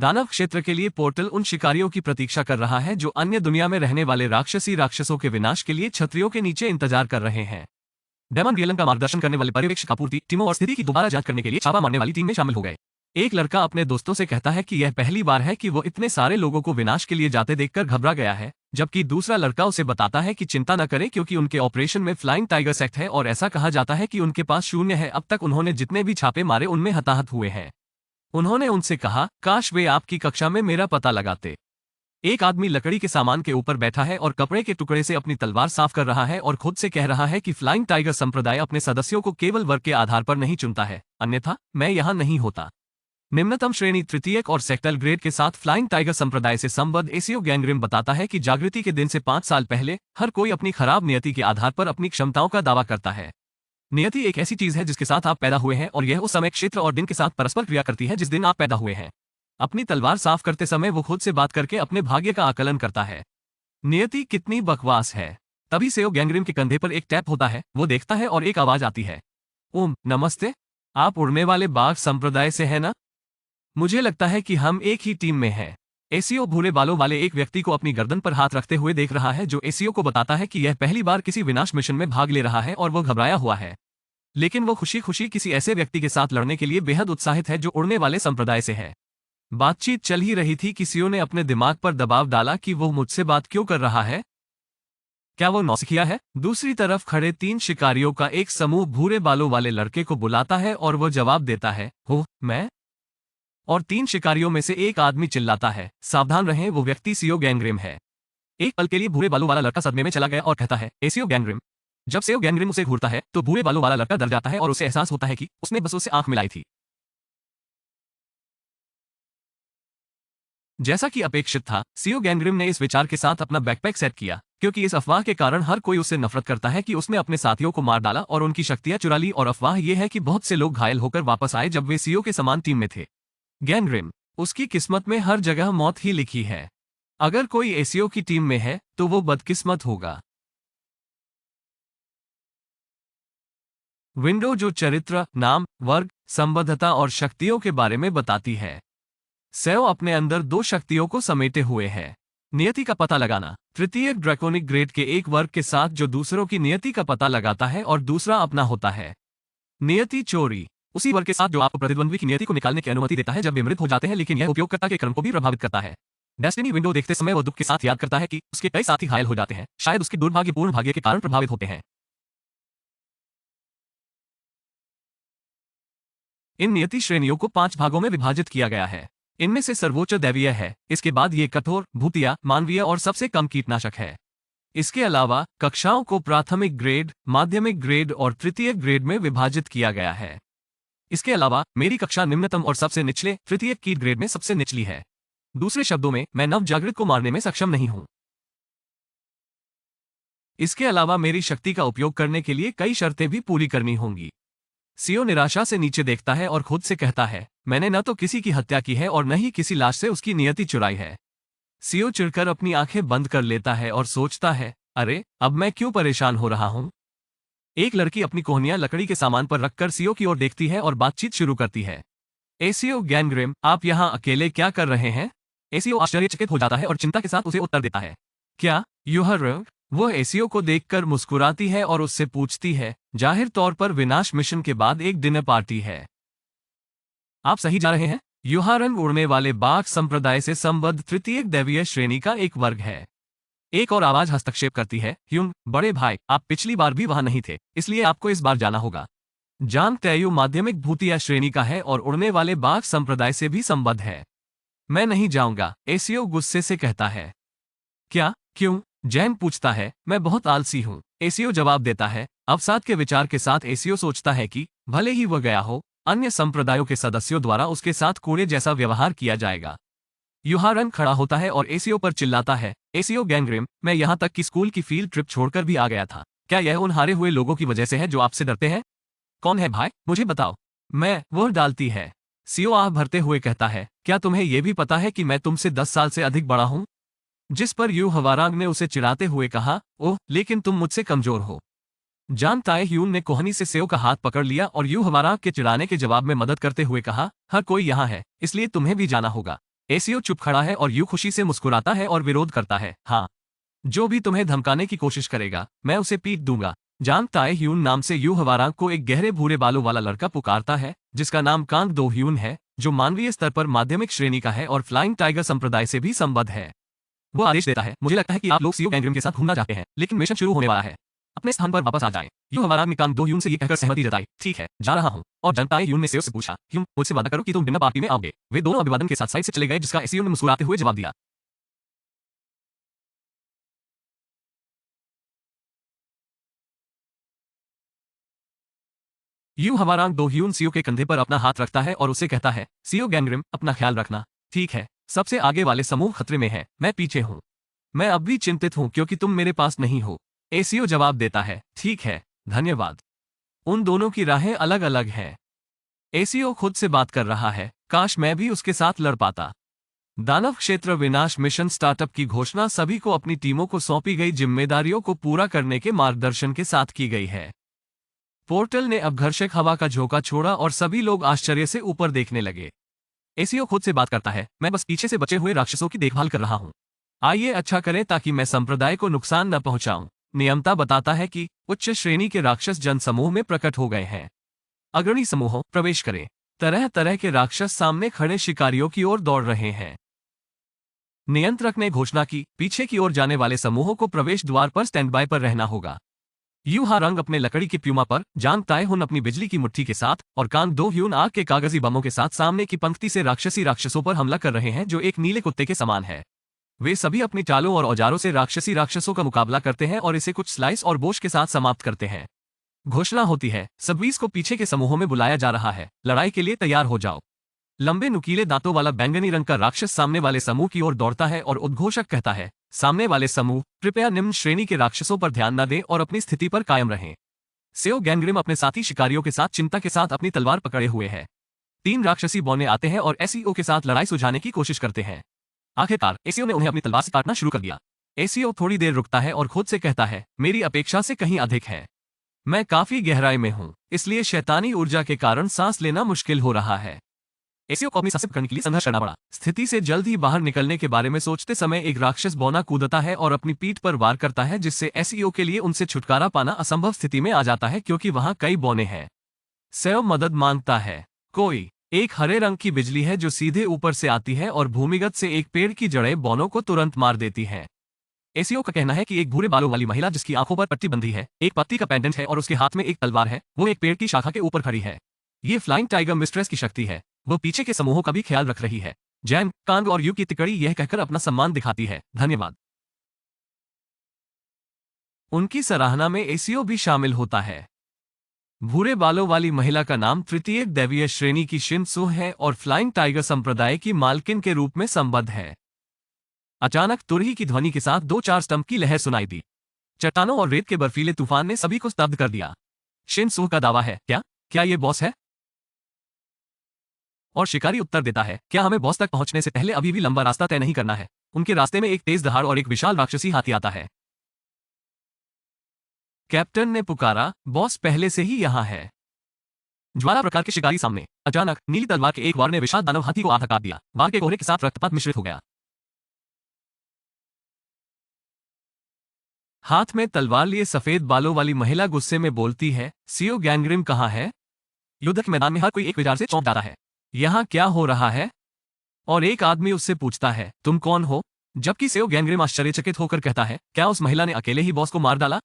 दानव क्षेत्र के लिए पोर्टल उन शिकारियों की प्रतीक्षा कर रहा है जो अन्य दुनिया में रहने वाले राक्षसों के विनाश के लिए छतरियों के नीचे इंतजार कर रहे हैं। डेमन रियलन का मार्गदर्शन करने वाले पर्यवेक्षक आपूर्ति टीमों और स्थिति की दोबारा जांच करने के लिए छापा मारने वाली टीम में शामिल हो गए। एक लड़का अपने दोस्तों से कहता है कि यह पहली बार है कि वो इतने सारे लोगों को विनाश के लिए जाते देखकर घबरा गया है, जबकि दूसरा लड़का उसे बताता है कि चिंता न करे क्योंकि उनके ऑपरेशन में फ्लाइंग टाइगर्स एक्ट है और ऐसा कहा जाता है कि उनके पास शून्य है। अब तक उन्होंने जितने भी छापे मारे उनमें हताहत हुए हैं। उन्होंने उनसे कहा, काश वे आपकी कक्षा में मेरा पता लगाते। एक आदमी लकड़ी के सामान के ऊपर बैठा है और कपड़े के टुकड़े से अपनी तलवार साफ कर रहा है और खुद से कह रहा है कि फ्लाइंग टाइगर संप्रदाय अपने सदस्यों को केवल वर्ग के आधार पर नहीं चुनता है, अन्यथा मैं यहां नहीं होता। निम्नतम श्रेणी तृतीयक और सेक्टल ग्रेड के साथ फ्लाइंग टाइगर संप्रदाय से संबद्ध एसीओ गैंग्रिम बताता है कि जागृति के दिन से 5 साल पहले हर कोई अपनी खराब नियति के आधार पर अपनी क्षमताओं का दावा करता है। नियति एक ऐसी चीज है जिसके साथ आप पैदा हुए हैं और यह उस समय क्षेत्र और दिन के साथ परस्पर क्रिया करती है जिस दिन आप पैदा हुए हैं। अपनी तलवार साफ करते समय वो खुद से बात करके अपने भाग्य का आकलन करता है। नियति कितनी बकवास है। तभी से गैंग्रिम के कंधे पर एक टैप होता है, वो देखता है और एक आवाज आती है, ओम नमस्ते, आप उड़ने वाले बाघ संप्रदाय से है ना? मुझे लगता है कि हम एक ही टीम में हैं। एसीओ भूरे बालों वाले एक व्यक्ति को अपनी गर्दन पर हाथ रखते हुए देख रहा है जो एसीओ को बताता है कि यह पहली बार किसी विनाश मिशन में भाग ले रहा है और वो घबराया हुआ है, लेकिन वो खुशी खुशी किसी ऐसे व्यक्ति के साथ लड़ने के लिए बेहद उत्साहित है जो उड़ने वाले संप्रदाय से है। बातचीत चल ही रही थी कि सीओ ने अपने दिमाग पर दबाव डाला कि वो मुझसे बात क्यों कर रहा है, क्या वो नौसिखिया है? दूसरी तरफ खड़े 3 शिकारियों का एक समूह भूरे बालों वाले लड़के को बुलाता है और वो जवाब देता है, हो मैं? और 3 शिकारियों में से एक आदमी चिल्लाता है, सावधान रहें, वो व्यक्ति सीओ गैंग्रिम है। एक पल के लिए भूरे बालों वाला लड़का सदमे में चला गया और कहता है, एसीओ गैंग्रिम। जब सीओ गैंग्रिम उसे घूरता है तो भूरे बालों वाला लड़का डर जाता है और उसे एहसास होता है कि उसने बस उससे आंख मिलाई थी। जैसा कि अपेक्षित था, सीओ गैंग्रिम ने इस विचार के साथ अपना बैकपैक सेट किया, क्योंकि इस अफवाह के कारण हर कोई उससे नफरत करता है कि उसने अपने साथियों को मार डाला और उनकी शक्तियां चुरा ली, और अफवाह यह है कि बहुत से लोग घायल होकर वापस आए जब वे सीओ के समान टीम में थे। गैंग्रिम, उसकी किस्मत में हर जगह मौत ही लिखी है। अगर कोई एसीओ की टीम में है तो वो बदकिस्मत होगा। विंडो जो चरित्र, नाम, वर्ग, संबद्धता और शक्तियों के बारे में बताती है। सेओ अपने अंदर 2 शक्तियों को समेटे हुए है। नियति का पता लगाना, तृतीय ड्रैकोनिक ग्रेड के एक वर्ग के साथ जो दूसरों की नियति का पता लगाता है और दूसरा अपना होता है। नियति चोरी, उसी वर्ग के साथ जो आपको प्रतिद्वंद्वी की नियति को निकालने की अनुमति देता है जब वे मृत हो जाते हैं, लेकिन यह उपयोगकर्ता के क्रम को भी प्रभावित करता है। डेस्टिनी विंडो देखते समय वो दुख के साथ याद करता है कि उसके कई साथी घायल हो जाते हैं, शायद उसके दुर्भाग्यपूर्ण भाग्य के कारण प्रभावित होते हैं। इन नियति श्रेणियों को 5 भागों में विभाजित किया गया है। इनमें से सर्वोच्च दैवीय है, इसके बाद ये कठोर, भूतिया, मानवीय और सबसे कम कीटनाशक है। इसके अलावा कक्षाओं को प्राथमिक ग्रेड, माध्यमिक ग्रेड और तृतीय ग्रेड में विभाजित किया गया है। इसके अलावा मेरी कक्षा निम्नतम और सबसे निचले तृतीय कीट ग्रेड में सबसे निचली है। दूसरे शब्दों में, मैं नव जागृत को मारने में सक्षम नहीं हूं। इसके अलावा मेरी शक्ति का उपयोग करने के लिए कई शर्तें भी पूरी करनी होंगी। सीओ निराशा से नीचे देखता है और खुद से कहता है, मैंने न तो किसी की हत्या की है और न ही किसी लाश से उसकी नियति चुराई है। सीओ चिढ़कर अपनी आंखें बंद कर लेता है और सोचता है, अरे अब मैं क्यों परेशान हो रहा हूं। एक लड़की अपनी कोहनियां लकड़ी के सामान पर रखकर सीओ की ओर देखती है और बातचीत शुरू करती है। एसीओ गैंग्रिम, आप यहां अकेले क्या कर रहे हैं? एसीओ आश्चर्यचकित हो जाता है और चिंता के साथ उसे उत्तर देता है, क्या यूहर? वो एसीओ को देखकर मुस्कुराती है और उससे पूछती है, जाहिर तौर पर विनाश मिशन के बाद एक डिनर पार्टी है। आप सही जा रहे हैं। यूहारन उड़ने वाले बाघ संप्रदाय से संबद्ध तृतीय दैवीय श्रेणी का एक वर्ग है। एक और आवाज हस्तक्षेप करती है, ह्यून, बड़े भाई, आप पिछली बार भी वहां नहीं थे, इसलिए आपको इस बार जाना होगा। जान तैयु माध्यमिक भूतिया श्रेणी का है और उड़ने वाले बाघ संप्रदाय से भी संबद्ध है। मैं नहीं जाऊंगा, एसीओ गुस्से से कहता है। क्या, क्यों? जैन पूछता है, मैं बहुत आलसी हूं। एसीओ जवाब देता है। अवसाद के विचार के साथ एसीओ सोचता है कि भले ही वह गया हो, अन्य संप्रदायों के सदस्यों द्वारा उसके साथ कूड़े जैसा व्यवहार किया जाएगा। यूहारन खड़ा होता है और एसीओ पर चिल्लाता है, एसीओ गैंग्रिम, मैं यहां तक कि स्कूल की फील्ड ट्रिप छोड़कर भी आ गया था। क्या यह उन हारे हुए लोगों की वजह से है जो आपसे डरते हैं? कौन है भाई, मुझे बताओ। मैं, वह डालती है। सीओ आह भरते हुए कहता है, क्या तुम्हें यह भी पता है कि मैं तुमसे 10 साल से अधिक बड़ा हूं? जिस पर यू हवारांग ने उसे चिढ़ाते हुए कहा, ओह, लेकिन तुम मुझसे कमजोर हो। जान ताए ह्यून ने कोहनी से सेओ का हाथ पकड़ लिया और यू हवारांग के चिढ़ाने के जवाब में मदद करते हुए कहा, हर कोई यहाँ है, इसलिए तुम्हें भी जाना होगा। एसीओ चुप खड़ा है और यू खुशी से मुस्कुराता है और विरोध करता है। हाँ, जो भी तुम्हें धमकाने की कोशिश करेगा मैं उसे पीट दूंगा। जांग ताए ह्यून नाम से यू हवारांग को एक गहरे भूरे बालों वाला लड़का पुकारता है, जिसका नाम कांग दो ह्यून है, जो मानवीय स्तर पर माध्यमिक श्रेणी का है और फ्लाइंग टाइगर संप्रदाय से भी संबद्ध है। वो आदेश देता है, मुझे लगता है कि आप लोग सीओ गैंगरिम के साथ घूमना चाहते हैं, लेकिन मिशन शुरू होने वाला है। अपने स्थान पर वापस आ जाएं। यू हवारांग ने कांग दो ह्यून से ये कहकर सहमति जताई, ठीक है, जा रहा हूँ। और जांग ताए ह्यून ने सेओ से पूछा, ह्यून, मुझसे वादा करो कि तुम डिनर पार्टी में आओगे। वे दोनों अभिवादन के साथ साइड से चले गए, जिसका एसीओ ने मुस्कुराते हुए जवाब दिया। यू हवारांग दो ह्यून सीओ के कंधे पर अपना हाथ रखता है और उसे कहता है, सीओ गैंगरिम, अपना ख्याल रखना। ठीक है, सबसे आगे वाले समूह खतरे में है, मैं पीछे हूँ। मैं अब भी चिंतित हूँ क्योंकि तुम मेरे पास नहीं हो। एसीओ जवाब देता है, ठीक है, धन्यवाद। उन दोनों की राहें अलग अलग हैं। एसीओ खुद से बात कर रहा है, काश मैं भी उसके साथ लड़ पाता। दानव क्षेत्र विनाश मिशन स्टार्टअप की घोषणा सभी को अपनी टीमों को सौंपी गई जिम्मेदारियों को पूरा करने के मार्गदर्शन के साथ की गई है। पोर्टल ने अब घर्षक हवा का झोंका छोड़ा और सभी लोग आश्चर्य से ऊपर देखने लगे। एसीओ खुद से बात करता है, मैं बस पीछे से बचे हुए राक्षसों की देखभाल कर रहा हूँ। आइए अच्छा करें ताकि मैं संप्रदाय को नुकसान न पहुंचाऊं। नियमता बताता है कि उच्च श्रेणी के राक्षस जन समूह में प्रकट हो गए हैं। अग्रणी समूहों, प्रवेश करें। तरह तरह के राक्षस सामने खड़े शिकारियों की ओर दौड़ रहे हैं। नियंत्रक ने घोषणा की, पीछे की ओर जाने वाले समूहों को प्रवेश द्वार पर स्टैंड बाय पर रहना होगा। यू हारंग अपने लकड़ी के प्यूमा पर, जांग ताए हुन अपनी बिजली की मुट्ठी के साथ और कांग दो ह्यून आग के कागजी बमों के साथ सामने की पंक्ति से राक्षसी राक्षसों पर हमला कर रहे हैं, जो एक नीले कुत्ते के समान है। वे सभी अपनी चालों और औजारों से राक्षसी राक्षसों का मुकाबला करते हैं और इसे कुछ स्लाइस और बोश के साथ समाप्त करते हैं। घोषणा होती है, सबवीस को पीछे के समूहों में बुलाया जा रहा है, लड़ाई के लिए तैयार हो जाओ। लंबे नुकीले दांतों वाला बैंगनी रंग का राक्षस सामने वाले समूह की ओर दौड़ता है और उद्घोषक कहता है, सामने वाले समूह, कृपया निम्न श्रेणी के राक्षसों पर ध्यान न दें और अपनी स्थिति पर कायम रहें। सेओ गैंगरिम अपने साथी शिकारियों के साथ चिंता के साथ अपनी तलवार पकड़े हुए है। 3 राक्षसी बौने आते हैं और एसीओ के साथ लड़ाई सुलझाने की कोशिश करते हैं। आखिरकार एसीओ ने उन्हें अपनी तलवार से काटना शुरू कर दिया। एसीओ थोड़ी देर रुकता है और खुद से कहता है, मेरी अपेक्षा से कहीं अधिक है। मैं काफी गहराई में हूँ, इसलिए शैतानी ऊर्जा के कारण सांस लेना मुश्किल हो रहा है। एसीओ को अपनी सांसें पकड़ने के लिए संघर्ष करना पड़ा। स्थिति से जल्द ही बाहर निकलने के बारे में सोचते समय एक राक्षस बौना कूदता है और अपनी पीठ पर वार करता है, जिससे एसीओ के लिए उनसे छुटकारा पाना असंभव स्थिति में आ जाता है क्योंकि वहां कई बौने हैं। सेओ मदद मांगता है। कोई एक हरे रंग की बिजली है जो सीधे ऊपर से आती है और भूमिगत से एक पेड़ की जड़ें बौनों को तुरंत मार देती हैं। एसीओ का कहना है कि एक भूरे बालों वाली महिला जिसकी आंखों पर पट्टी बंधी है, एक पत्ती का पेंडेंट है और उसके हाथ में एक तलवार है, वो एक पेड़ की शाखा के ऊपर खड़ी है। ये फ्लाइंग टाइगर मिस्ट्रेस की शक्ति है। वो पीछे के समूहों का भी ख्याल रख रही है। जैन, कांग और यू की तिकड़ी यह कहकर अपना सम्मान दिखाती है, धन्यवाद। उनकी सराहना में एसीओ भी शामिल होता है। भूरे बालों वाली महिला का नाम तृतीय दैवीय श्रेणी की शिनसु है और फ्लाइंग टाइगर संप्रदाय की मालकिन के रूप में संबद्ध है। अचानक तुरही की ध्वनि के साथ 2-4 स्टंप की लहर सुनाई दी। चट्टानों और रेत के बर्फीले तूफान ने सभी को स्तब्ध कर दिया। शिनसु का दावा है, क्या ये बॉस है? और शिकारी उत्तर देता है, क्या हमें बॉस तक पहुंचने से पहले अभी भी लंबा रास्ता तय नहीं करना है? उनके रास्ते में एक तेज दहाड़ और एक विशाल राक्षसी हाथी आता है। कैप्टन ने पुकारा, बॉस पहले से ही यहां है। ज्वाला प्रकार के शिकारी सामने। अचानक नीली तलवार के एक वार ने विशाल दानव हाथी को आधा काट दिया। वार के कोहरे के साथ रक्तपात मिश्रित हो गया। हाथ में तलवार लिए सफेद बालों वाली महिला गुस्से में बोलती है, सीओ गैंगरिम कहाँ है? युद्ध के मैदान में हर कोई एक विचार से चौंक जाता है। यहाँ क्या हो रहा है? और एक आदमी उससे पूछता है, तुम कौन हो? जबकि सेओ गैंगरिम आश्चर्यचकित होकर कहता है, क्या उस महिला ने अकेले ही बॉस को मार डाला?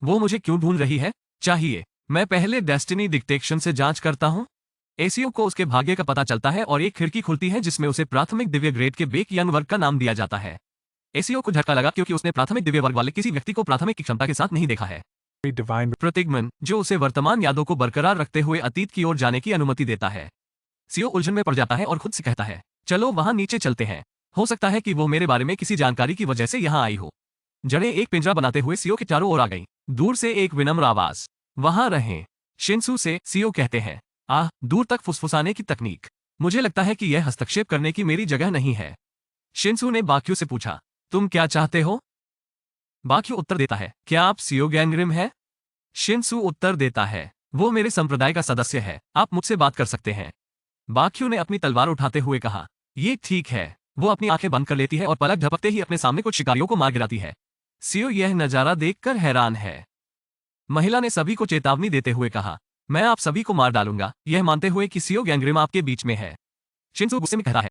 वो मुझे क्यों ढूंढ रही है? चाहिए मैं पहले डेस्टिनी डिटेक्शन से जांच करता हूं। एसीओ को उसके भाग्य का पता चलता है और एक खिड़की खुलती है जिसमें उसे प्राथमिक दिव्य ग्रेड के बेक यंग वर्ग का नाम दिया जाता है। एसीओ को झटका लगा क्योंकि उसने प्राथमिक दिव्य वर्ग वाले किसी व्यक्ति को प्राथमिक की क्षमता के साथ नहीं देखा है। प्रतिगमन, जो उसे वर्तमान यादों को बरकरार रखते हुए अतीत की ओर जाने की अनुमति देता है। सीओ उलझन में पड़ जाता है और खुद से कहता है, चलो वहां नीचे चलते हैं। हो सकता है कि वो मेरे बारे में किसी जानकारी की वजह से यहां आई हो। जड़ें एक पिंजरा बनाते हुए सीओ के चारों ओर आ गईं। दूर से एक विनम्र आवाज, वहां रहें। शिनसु से सीओ कहते हैं, दूर तक फुसफुसाने की तकनीक। मुझे लगता है कि यह हस्तक्षेप करने की मेरी जगह नहीं है। शिनसु ने बाक्यू से पूछा, तुम क्या चाहते हो? बाक्यू उत्तर देता है, क्या आप सीओ गैंगरिम है? शिनसु उत्तर देता है, वो मेरे संप्रदाय का सदस्य है, आप मुझसे बात कर सकते हैं। बाक्यू ने अपनी तलवार उठाते हुए कहा, ये ठीक है, वो अपनी आंखें बंद कर लेती है और पलक झपकते ही अपने सामने कुछ शिकारियों को मार गिराती है। सीओ यह नजारा देखकर हैरान है। महिला ने सभी को चेतावनी देते हुए कहा, मैं आप सभी को मार डालूंगा, यह मानते हुए कि सीओ गैंग्रिम आपके बीच में है। शिनसू गुस्से में कह रहा है,